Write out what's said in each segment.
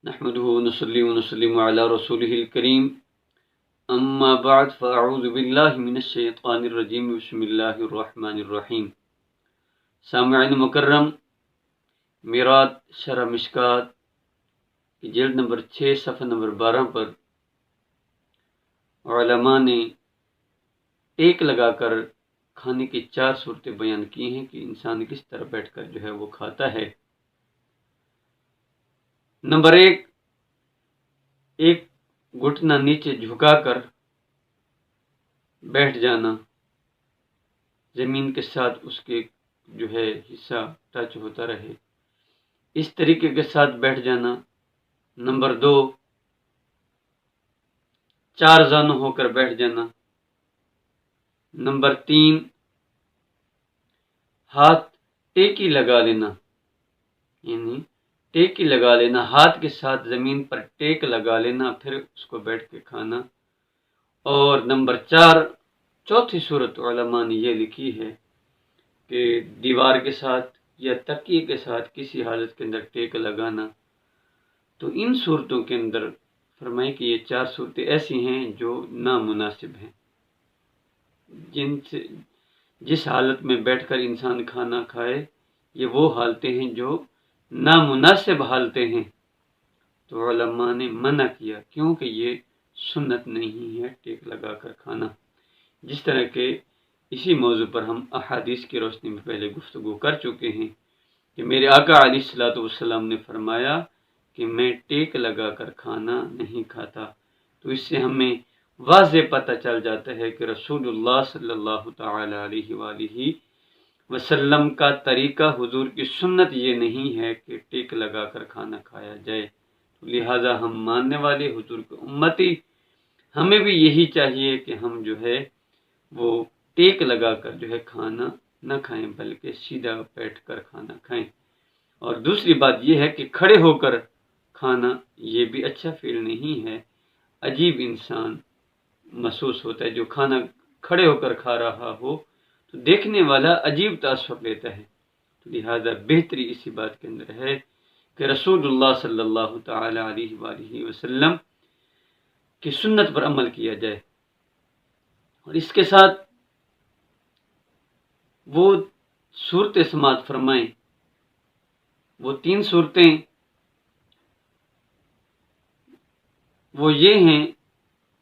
نحمده ونصلي ونسلم على رسوله الكريم اما بعد فاعوذ باللہ من الشیطان الرجیم بسم اللہ الرحمن الرحیم۔ سامعین مکرم، میرات شرح مشکات کی جلد نمبر 6 صفحہ نمبر 12 پر علماء نے ٹیک لگا کر کھانے کی 4 صورتیں بیان کی ہیں کہ انسان کس طرح بیٹھ کر وہ کھاتا ہے۔ نمبر 1، ایک گھٹنا نیچے جھکا کر بیٹھ جانا، زمین کے ساتھ اس کے حصہ ٹچ ہوتا رہے، اس طریقے کے ساتھ بیٹھ جانا۔ نمبر 2، 4 زانوں ہو کر بیٹھ جانا۔ نمبر 3، ہاتھ ٹیکی لگا لینا، یعنی ٹیکی لگا لینا، ہاتھ کے ساتھ زمین پر ٹیک لگا لینا، پھر اس کو بیٹھ کے کھانا۔ اور نمبر 4، چوتھی صورت علماء نے یہ لکھی ہے کہ دیوار کے ساتھ یا تکیے کے ساتھ کسی حالت کے اندر ٹیک لگانا۔ تو ان صورتوں کے اندر فرمائے کہ یہ 4 صورتیں ایسی ہیں جو نامناسب ہیں، جس حالت میں بیٹھ کر انسان کھانا کھائے، یہ وہ حالتیں ہیں جو نامناسب حالتیں ہیں۔ تو علماء نے منع کیا، کیونکہ یہ سنت نہیں ہے ٹیک لگا کر کھانا۔ جس طرح کہ اسی موضوع پر ہم احادیث کی روشنی میں پہلے گفتگو کر چکے ہیں کہ میرے آقا علیہ الصلوۃ والسلام نے فرمایا کہ میں ٹیک لگا کر کھانا نہیں کھاتا۔ تو اس سے ہمیں واضح پتہ چل جاتا ہے کہ رسول اللہ صلی اللہ تعالی علیہ وآلہ وسلم کا طریقہ، حضور کی سنت یہ نہیں ہے کہ ٹیک لگا کر کھانا کھایا جائے۔ لہذا ہم ماننے والے حضور کے امتی، ہمیں بھی یہی چاہیے کہ ہم وہ ٹیک لگا کر کھانا نہ کھائیں، بلکہ سیدھا بیٹھ کر کھانا کھائیں۔ اور دوسری بات یہ ہے کہ کھڑے ہو کر کھانا یہ بھی اچھا فیل نہیں ہے، عجیب انسان محسوس ہوتا ہے جو کھانا کھڑے ہو کر کھا رہا ہو تو دیکھنے والا عجیب تاثر لیتا ہے۔ تو لہذا بہتری اسی بات کے اندر ہے کہ رسول اللہ صلی اللہ تعالی علیہ وآلہ وسلم کی سنت پر عمل کیا جائے۔ اور اس کے ساتھ وہ صورتیں سماعت فرمائیں، وہ 3 صورتیں وہ یہ ہیں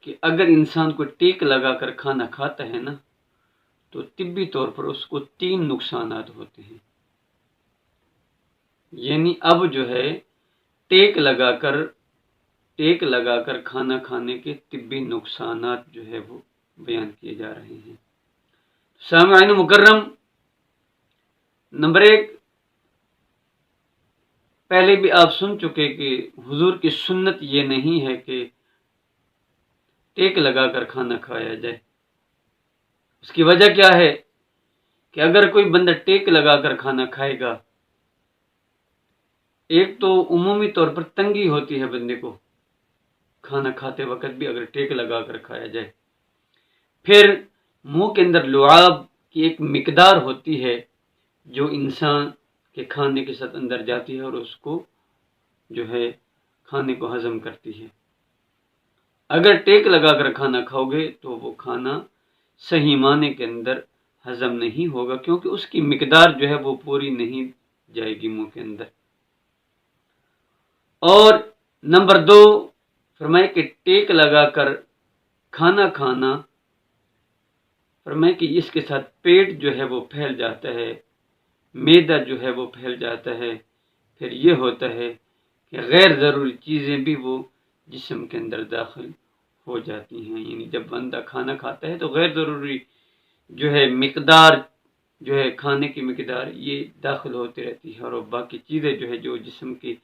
کہ اگر انسان کو ٹیک لگا کر کھانا کھاتا ہے نا، تو طبی طور پر اس کو 3 نقصانات ہوتے ہیں۔ یعنی اب ٹیک لگا کر کھانا کھانے کے طبی نقصانات وہ بیان کیے جا رہے ہیں۔ سامعین مکرم، نمبر 1، پہلے بھی آپ سن چکے کہ حضور کی سنت یہ نہیں ہے کہ ٹیک لگا کر کھانا کھایا جائے۔ اس کی وجہ کیا ہے کہ اگر کوئی بندہ ٹیک لگا کر کھانا کھائے گا، ایک تو عمومی طور پر تنگی ہوتی ہے بندے کو کھانا کھاتے وقت بھی اگر ٹیک لگا کر کھایا جائے، پھر منہ کے اندر لعاب کی ایک مقدار ہوتی ہے جو انسان کے کھانے کے ساتھ اندر جاتی ہے اور اس کو کھانے کو ہضم کرتی ہے۔ اگر ٹیک لگا کر کھانا کھاؤ گے تو وہ کھانا صحیح معنی کے اندر ہضم نہیں ہوگا، کیونکہ اس کی مقدار وہ پوری نہیں جائے گی منہ کے اندر۔ اور نمبر 2، فرمائے کہ ٹیک لگا کر کھانا کھانا، فرمائے کہ اس کے ساتھ پیٹ وہ پھیل جاتا ہے، معدہ وہ پھیل جاتا ہے، پھر یہ ہوتا ہے کہ غیر ضروری چیزیں بھی وہ جسم کے اندر داخل ہو جاتی ہیں۔ یعنی جب بندہ کھانا کھاتا ہے تو غیر ضروری مقدار کھانے کی مقدار یہ داخل ہوتی رہتی ہے، اور باقی چیزیں جو جسم کی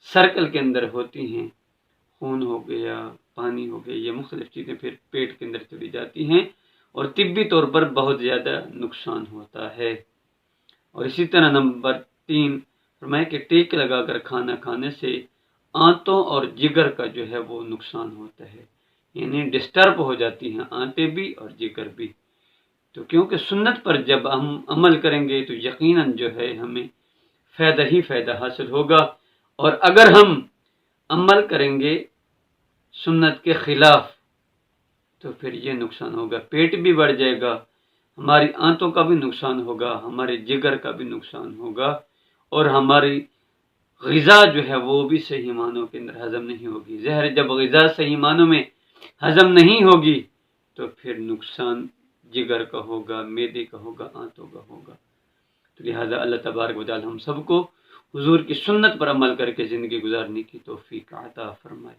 سرکل کے اندر ہوتی ہیں، خون ہو گیا، پانی ہو گیا، یہ مختلف چیزیں پھر پیٹ کے اندر چلی جاتی ہیں اور طبی طور پر بہت زیادہ نقصان ہوتا ہے۔ اور اسی طرح نمبر 3، فرمایا کہ ٹیک لگا کر کھانا کھانے سے آنتوں اور جگر کا وہ نقصان ہوتا ہے، یعنی ڈسٹرب ہو جاتی ہیں آنتیں بھی اور جگر بھی۔ تو کیونکہ سنت پر جب ہم عمل کریں گے تو یقیناً ہمیں فائدہ ہی فائدہ حاصل ہوگا۔ اور اگر ہم عمل کریں گے سنت کے خلاف تو پھر یہ نقصان ہوگا، پیٹ بھی بڑھ جائے گا، ہماری آنتوں کا بھی نقصان ہوگا، ہمارے جگر کا بھی نقصان ہوگا، اور ہماری غذا جو ہے وہ بھی صحیح معنوں کے اندر ہضم نہیں ہوگی۔ زہر جب غذا صحیح معنوں میں ہضم نہیں ہوگی تو پھر نقصان جگر کا ہوگا، معدے کا ہوگا، آنتوں کا ہوگا۔ تو لہٰذا اللہ تبارک و تعالی ہم سب کو حضور کی سنت پر عمل کر کے زندگی گزارنے کی توفیق عطا فرمائے۔